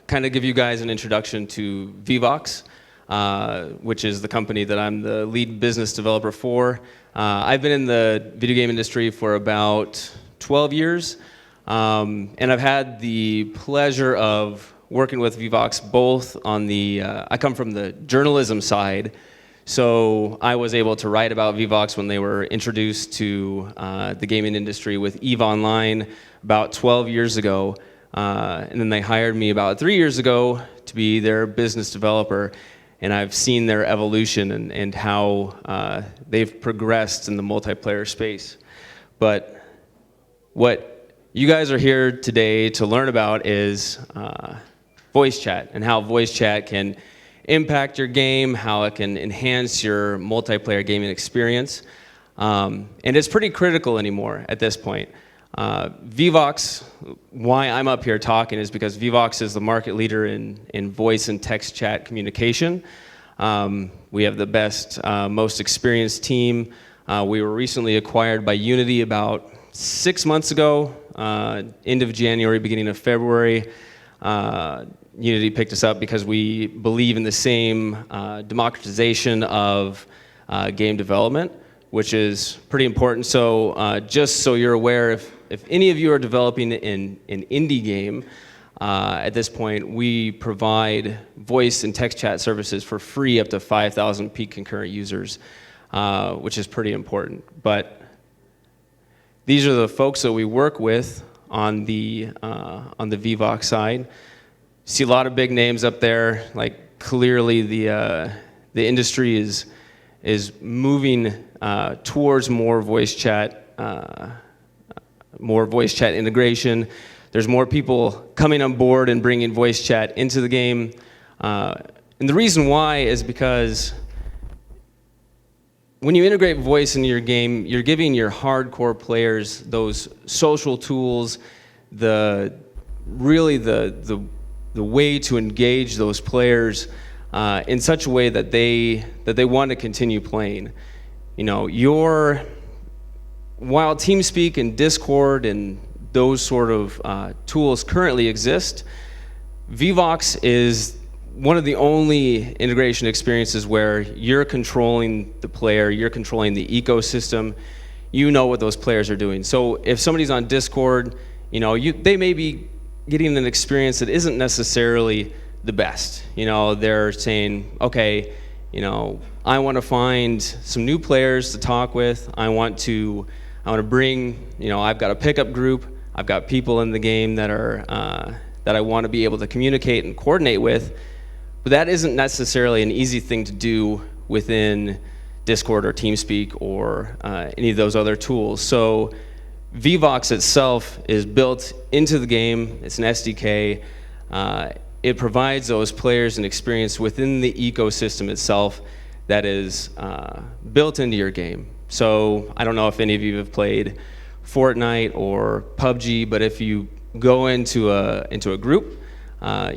kind of give you guys an introduction to Vivox, which is the company that I'm the lead business developer for. I've been in the video game industry for about 12 years, and I've had the pleasure of working with Vivox both on the, I come from the journalism side, so I was able to write about Vivox when they were introduced to the gaming industry with EVE Online about 12 years ago. And then they hired me about 3 years ago to be their business developer. And I've seen their evolution and how they've progressed in the multiplayer space. But what you guys are here today to learn about is voice chat and how voice chat can impact your game, how it can enhance your multiplayer gaming experience. And it's pretty critical anymore at this point. Vivox, why I'm up here talking is because Vivox is the market leader in voice and text chat communication. We have the best, most experienced team. We were recently acquired by Unity about 6 months ago, end of January, beginning of February. Unity picked us up because we believe in the same democratization of game development, which is pretty important. So just so you're aware, if any of you are developing an indie game, at this point, we provide voice and text chat services for free up to 5,000 peak concurrent users, which is pretty important. But these are the folks that we work with on the Vivox side. See a lot of big names up there. Like clearly, the industry is moving towards more voice chat integration. There's more people coming on board and bringing voice chat into the game. And the reason why is because when you integrate voice into your game, you're giving your hardcore players those social tools, the way to engage those players in such a way that they want to continue playing. You know, while TeamSpeak and Discord and those sort of tools currently exist, Vivox is one of the only integration experiences where you're controlling the player, you're controlling the ecosystem, you know what those players are doing. So if somebody's on Discord, you know, they may be getting an experience that isn't necessarily the best. You know, they're saying, okay, you know, I want to find some new players to talk with. I want to bring, you know, I've got a pickup group. I've got people in the game that I want to be able to communicate and coordinate with. But that isn't necessarily an easy thing to do within Discord or TeamSpeak or any of those other tools. So Vivox itself is built into the game. It's an SDK. It provides those players an experience within the ecosystem itself that is built into your game. So I don't know if any of you have played Fortnite or PUBG, but if you go into a group,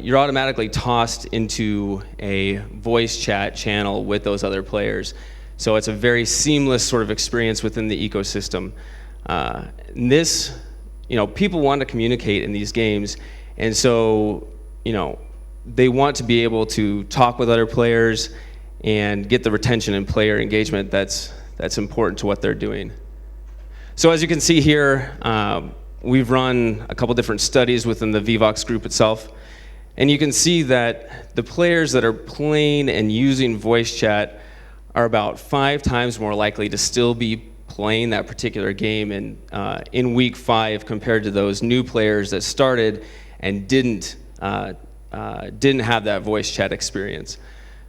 you're automatically tossed into a voice chat channel with those other players. So it's a very seamless sort of experience within the ecosystem. This, you know, people want to communicate in these games, and so, you know, they want to be able to talk with other players and get the retention and player engagement that's important to what they're doing. So as you can see here, we've run a couple different studies within the Vivox group itself, and you can see that the players that are playing and using voice chat are about 5 times more likely to still be playing that particular game in week 5 compared to those new players that started and didn't have that voice chat experience.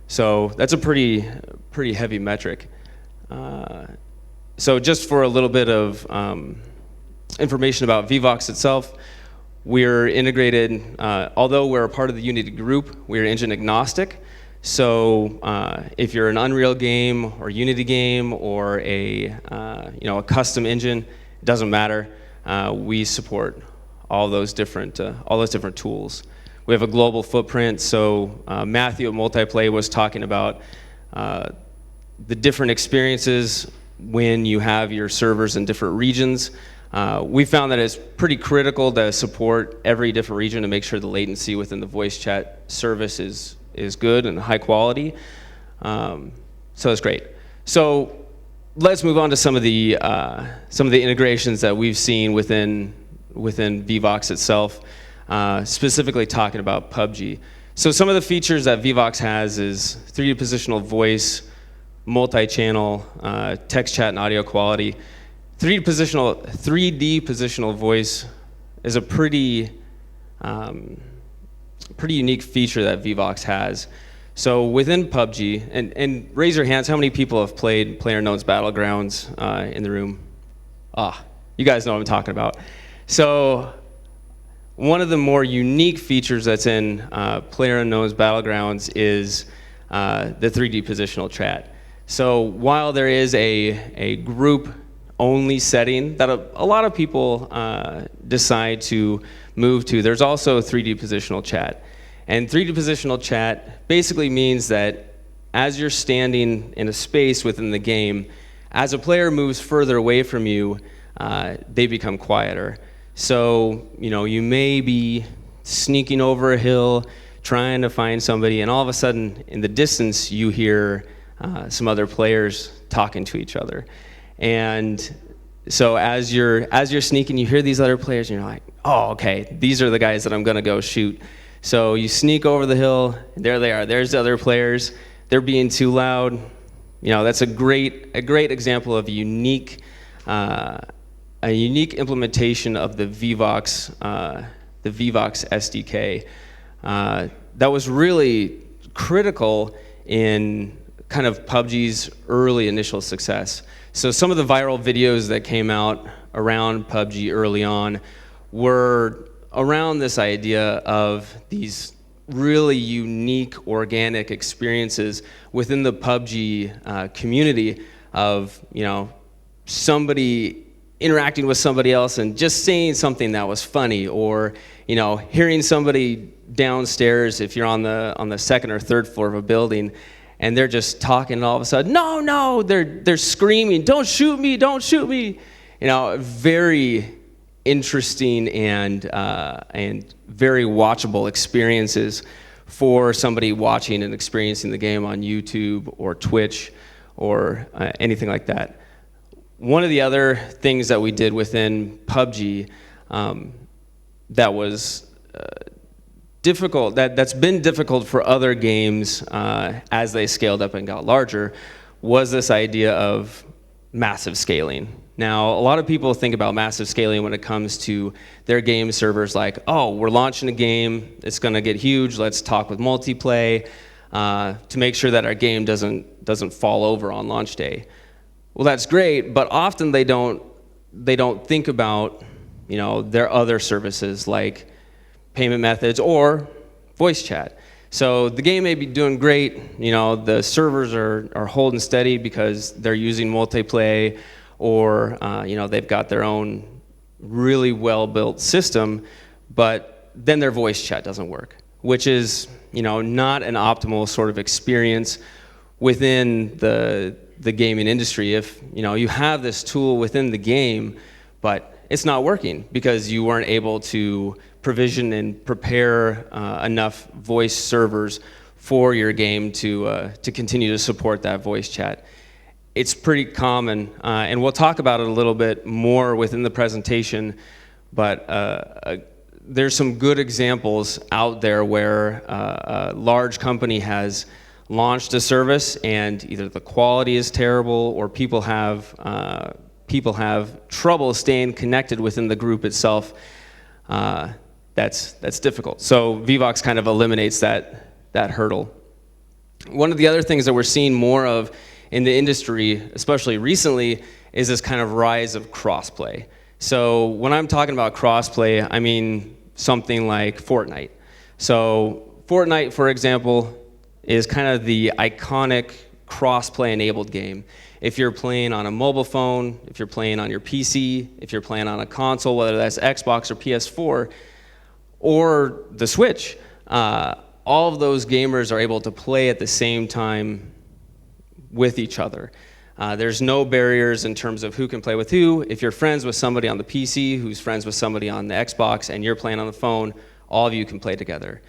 So that's a pretty heavy metric. So just for a little bit of information about Vivox itself, we're integrated, although we're a part of the Unity group, we're engine agnostic. So if you're an Unreal game or Unity game or a custom engine, it doesn't matter. We support all those different tools. We have a global footprint. So Matthew at Multiplay was talking about the different experiences when you have your servers in different regions. We found that it's pretty critical to support every different region to make sure the latency within the voice chat service is good and high quality. So it's great. So let's move on to some of the integrations that we've seen within Vivox itself, specifically talking about PUBG. So some of the features that Vivox has is 3D positional voice, multi-channel, text chat and audio quality. 3D positional voice is a pretty unique feature that Vivox has. So within PUBG, and raise your hands, how many people have played PlayerUnknown's Battlegrounds in the room? You guys know what I'm talking about. So one of the more unique features that's in PlayerUnknown's Battlegrounds is the 3D positional chat. So while there is a group-only setting that a lot of people decide to move to, there's also 3D positional chat. And 3D positional chat basically means that as you're standing in a space within the game, as a player moves further away from you, they become quieter. So, you may be sneaking over a hill, trying to find somebody, and all of a sudden, in the distance, you hear some other players talking to each other. And so as you're sneaking, you hear these other players, and you're like, oh, okay, these are the guys that I'm gonna go shoot. So you sneak over the hill, and there they are. There's the other players. They're being too loud. That's a great example of a unique implementation of the Vivox SDK that was really critical in kind of PUBG's early initial success. So some of the viral videos that came out around PUBG early on were around this idea of these really unique organic experiences within the PUBG community of, somebody interacting with somebody else and just saying something that was funny, or hearing somebody downstairs if you're on the second or third floor of a building and they're just talking, and all of a sudden, no, they're screaming, don't shoot me, very interesting and very watchable experiences for somebody watching and experiencing the game on YouTube or Twitch or anything like that. One of the other things that we did within PUBG that was difficult, that's been difficult for other games as they scaled up and got larger, was this idea of massive scaling. Now, a lot of people think about massive scaling when it comes to their game servers, like, oh, we're launching a game, it's going to get huge, let's talk with multiplay to make sure that our game doesn't fall over on launch day. Well, that's great, but often they don't think about their other services like payment methods or voice chat. So the game may be doing great, the servers are holding steady because they're using multiplay, or they've got their own really well-built system, but then their voice chat doesn't work, which is not an optimal sort of experience within the gaming industry. If you have this tool within the game, but it's not working because you weren't able to provision and prepare enough voice servers for your game to continue to support that voice chat. It's pretty common, and we'll talk about it a little bit more within the presentation, but there's some good examples out there where a large company has launched a service and either the quality is terrible or people have trouble staying connected within the group itself. That's difficult. So Vivox kind of eliminates that hurdle. One of the other things that we're seeing more of in the industry, especially recently, is this kind of rise of crossplay. So when I'm talking about crossplay, I mean something like Fortnite. So Fortnite, for example, is kind of the iconic crossplay enabled game. If you're playing on a mobile phone, if you're playing on your PC, if you're playing on a console, whether that's Xbox or PS4, or the Switch, all of those gamers are able to play at the same time with each other. There's no barriers in terms of who can play with who. If you're friends with somebody on the PC who's friends with somebody on the Xbox and you're playing on the phone, all of you can play together.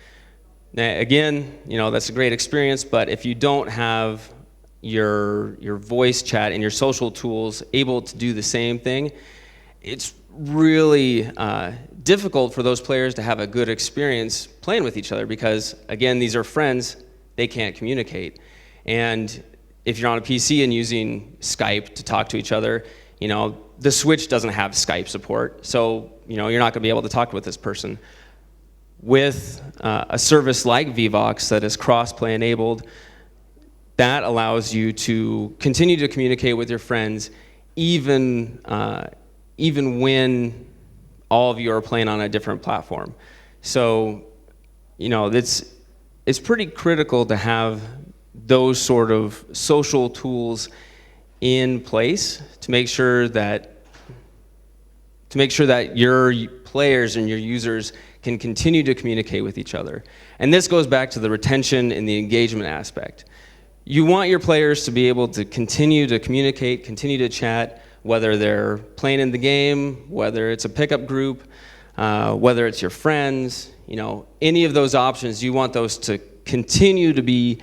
Now, again, that's a great experience, but if you don't have your voice chat and your social tools able to do the same thing, it's really difficult for those players to have a good experience playing with each other because, again, these are friends, they can't communicate. And if you're on a PC and using Skype to talk to each other, the Switch doesn't have Skype support, so you're not going to be able to talk with this person. With a service like Vivox that is cross-play enabled, that allows you to continue to communicate with your friends even when all of you are playing on a different platform. So, it's pretty critical to have those sort of social tools in place to make sure that your players and your users can continue to communicate with each other. And this goes back to the retention and the engagement aspect. You want your players to be able to continue to communicate, continue to chat, whether they're playing in the game, whether it's a pickup group, whether it's your friends, any of those options, you want those to continue to be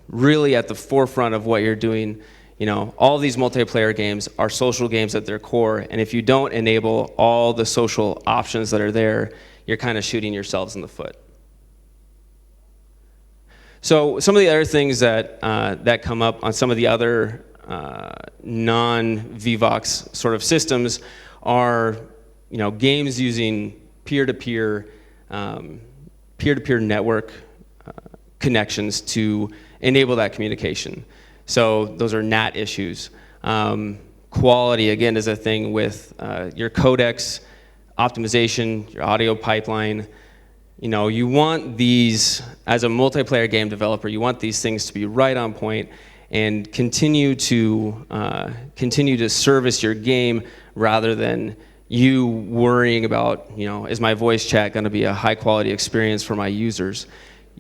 really at the forefront of what you're doing. All of these multiplayer games are social games at their core, and if you don't enable all the social options that are there, you're kind of shooting yourselves in the foot. So some of the other things that come up on some of the other non-Vivox sort of systems are, games using peer-to-peer network connections to enable that communication. So those are NAT issues. Quality, again, is a thing with your codecs, optimization, your audio pipeline. You want these, as a multiplayer game developer, you want these things to be right on point and continue to service your game rather than you worrying about, is my voice chat going to be a high quality experience for my users?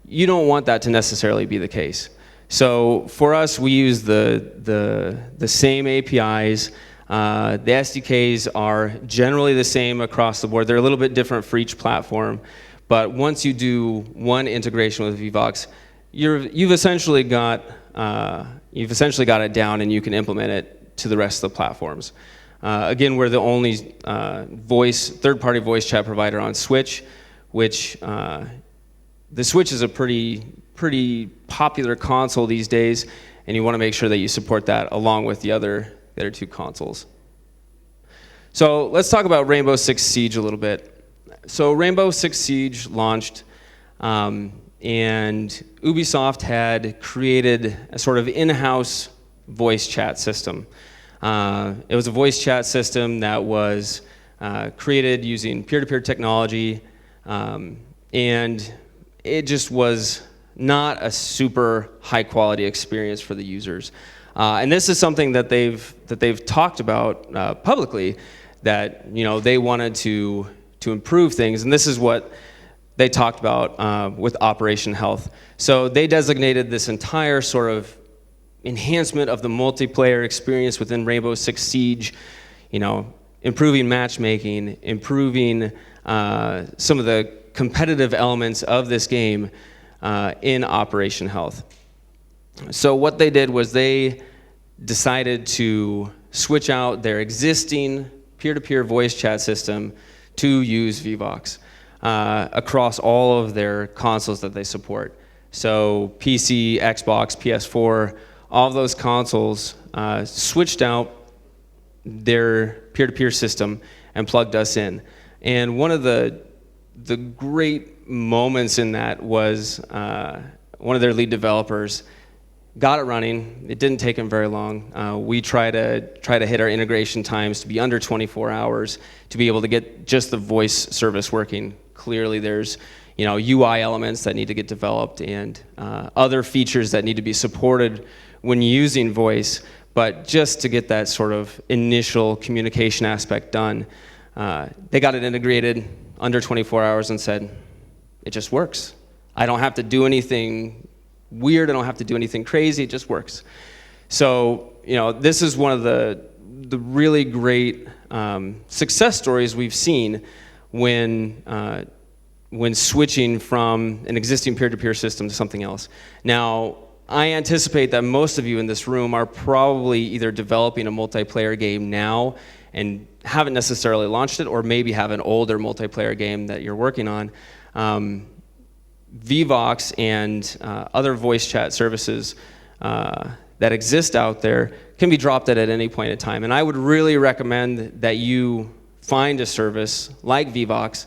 You don't want that to necessarily be the case. So for us, we use the same APIs. The SDKs are generally the same across the board. They're a little bit different for each platform, but once you do one integration with Vivox, you've essentially got it down, and you can implement it to the rest of the platforms. Again, we're the only third-party voice chat provider on Switch, which the Switch is a pretty popular console these days, and you want to make sure that you support that along with the other two consoles. So let's talk about Rainbow Six Siege a little bit. So Rainbow Six Siege launched, and Ubisoft had created a sort of in-house voice chat system. It was a voice chat system that was created using peer-to-peer technology, and it just was not a super high-quality experience for the users. And this is something that they've talked about publicly, that they wanted to improve things, and this is what they talked about with Operation Health. So they designated this entire sort of enhancement of the multiplayer experience within Rainbow Six Siege, improving matchmaking, improving some of the competitive elements of this game in Operation Health. So what they did was they decided to switch out their existing peer-to-peer voice chat system to use Vivox across all of their consoles that they support. So PC, Xbox, PS4, all of those consoles switched out their peer-to-peer system and plugged us in. And one of the great moments in that was one of their lead developers got it running. It didn't take him very long. We try to hit our integration times to be under 24 hours to be able to get just the voice service working. Clearly, there's UI elements that need to get developed and other features that need to be supported when using voice. But just to get that sort of initial communication aspect done, they got it integrated under 24 hours and said, it just works. I don't have to do anything weird. I don't have to do anything crazy. It just works. So, this is one of the really great success stories we've seen when switching from an existing peer-to-peer system to something else. Now, I anticipate that most of you in this room are probably either developing a multiplayer game now and haven't necessarily launched it, or maybe have an older multiplayer game that you're working on. Vivox and other voice chat services that exist out there can be dropped at any point in time. And I would really recommend that you find a service like Vivox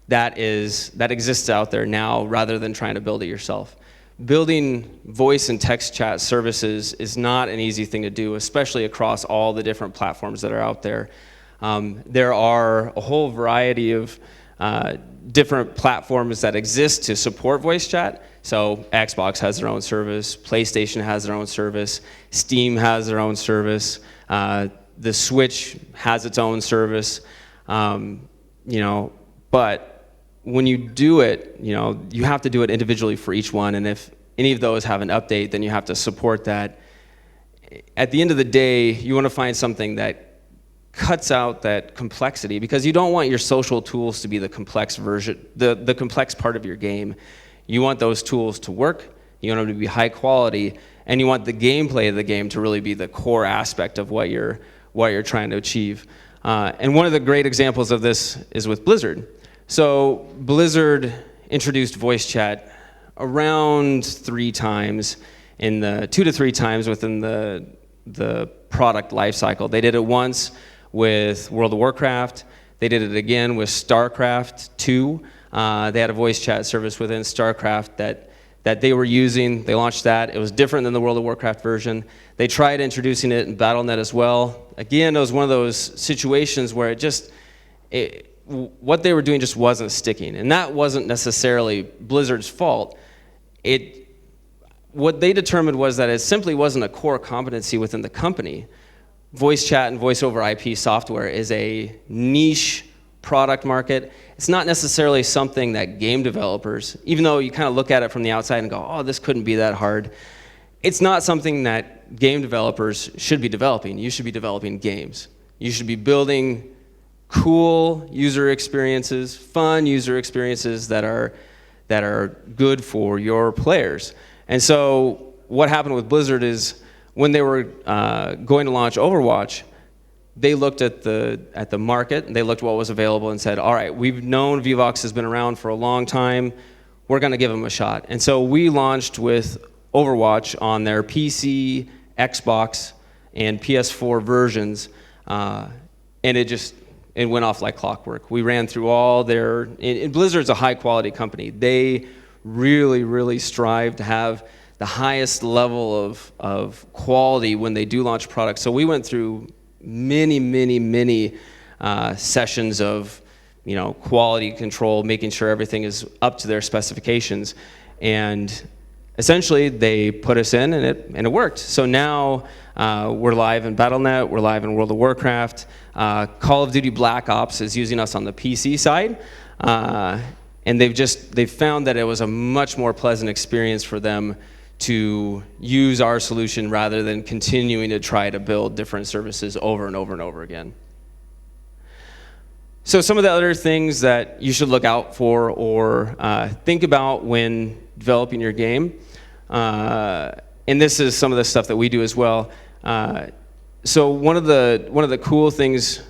that exists out there now, rather than trying to build it yourself. Building voice and text chat services is not an easy thing to do, especially across all the different platforms that are out there. There are a whole variety of different platforms that exist to support voice chat. So Xbox has their own service, PlayStation has their own service, Steam has their own service, the Switch has its own service, but when you do it, you have to do it individually for each one, and if any of those have an update, then you have to support that. At the end of the day, you want to find something that cuts out that complexity, because you don't want your social tools to be the complex version, the complex part of your game. You want those tools to work, you want them to be high quality, and you want the gameplay of the game to really be the core aspect of what you're trying to achieve. And one of the great examples of this is with Blizzard. So Blizzard introduced voice chat around 3 times, in the 2 to 3 times within the product lifecycle. They did it once with World of Warcraft. They did it again with StarCraft 2. They had a voice chat service within StarCraft that they were using. They launched that. It was different than the World of Warcraft version. They tried introducing it in Battle.net as well. Again, it was one of those situations where what they were doing just wasn't sticking. And that wasn't necessarily Blizzard's fault. What they determined was that it simply wasn't a core competency within the company. Voice chat and voice over IP software is a niche product market. It's not necessarily something that game developers, even though you kind of look at it from the outside and go, oh, this couldn't be that hard. It's not something that game developers should be developing. You should be developing games. You should be building cool user experiences, fun user experiences that are good for your players. And so what happened with Blizzard is, when they were going to launch Overwatch, they looked at the market, and they looked at what was available and said, all right, we've known Vivox has been around for a long time, we're going to give them a shot. And so we launched with Overwatch on their PC, Xbox, and PS4 versions, and it went off like clockwork. We ran through all and Blizzard's a high quality company. They really, really strive to have the highest level of quality when they do launch products. So we went through many sessions of quality control, making sure everything is up to their specifications, and essentially they put us in, and it worked. So now we're live in Battle.net, we're live in World of Warcraft. Call of Duty Black Ops is using us on the PC side, and they've found that it was a much more pleasant experience for them to use our solution rather than continuing to try to build different services over and over and over again. So some of the other things that you should look out for or think about when developing your game, and this is some of the stuff that we do as well. So one of the cool things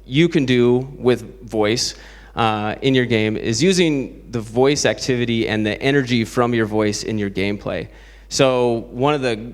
you can do with voice in your game is using the voice activity and the energy from your voice in your gameplay. So one of the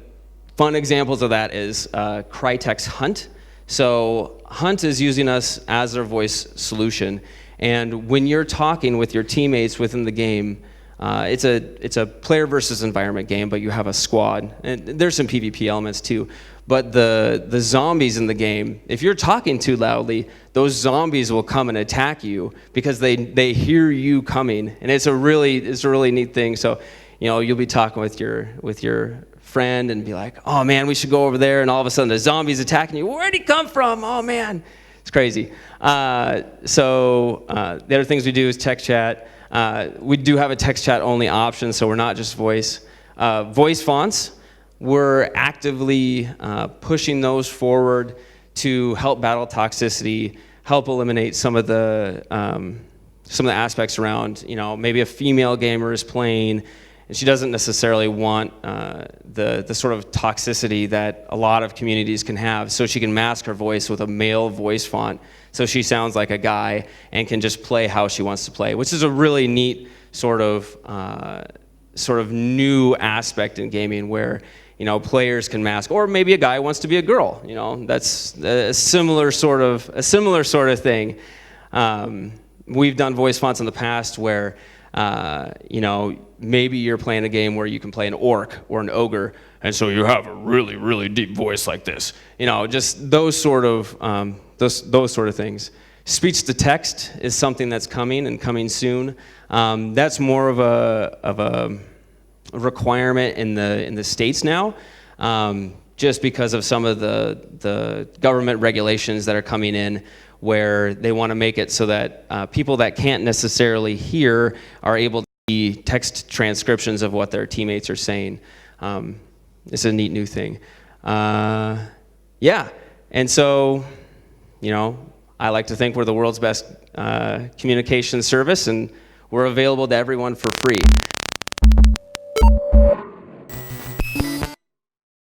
fun examples of that is Crytek's Hunt. So Hunt is using us as their voice solution, and when you're talking with your teammates within the game, it's a player versus environment game, but you have a squad, and there's some PvP elements too. But the zombies in the game, if you're talking too loudly, those zombies will come and attack you because they hear you coming, and it's a really neat thing. So, you'll be talking with your friend and be like, oh man, we should go over there, and all of a sudden the zombie's attacking you. Where'd he come from? Oh man, it's crazy. So the other things we do is text chat. We do have a text chat only option, so we're not just voice. Voice fonts, we're actively pushing those forward to help battle toxicity, help eliminate some of the aspects around, maybe a female gamer is playing and she doesn't necessarily want the sort of toxicity that a lot of communities can have, so she can mask her voice with a male voice font so she sounds like a guy and can just play how she wants to play, which is a really neat sort of new aspect in gaming where players can mask, or maybe a guy wants to be a girl. That's a similar sort of thing. We've done voice fonts in the past where maybe you're playing a game where you can play an orc or an ogre, and so you have a really, really deep voice like this. Just those sort of things. Speech to text is something that's coming soon. That's more of a requirement in the States now, just because of some of the government regulations that are coming in, where they want to make it so that people that can't necessarily hear are able to see text transcriptions of what their teammates are saying. It's a neat new thing. Yeah, and so, I like to think we're the world's best communication service, and we're available to everyone for free.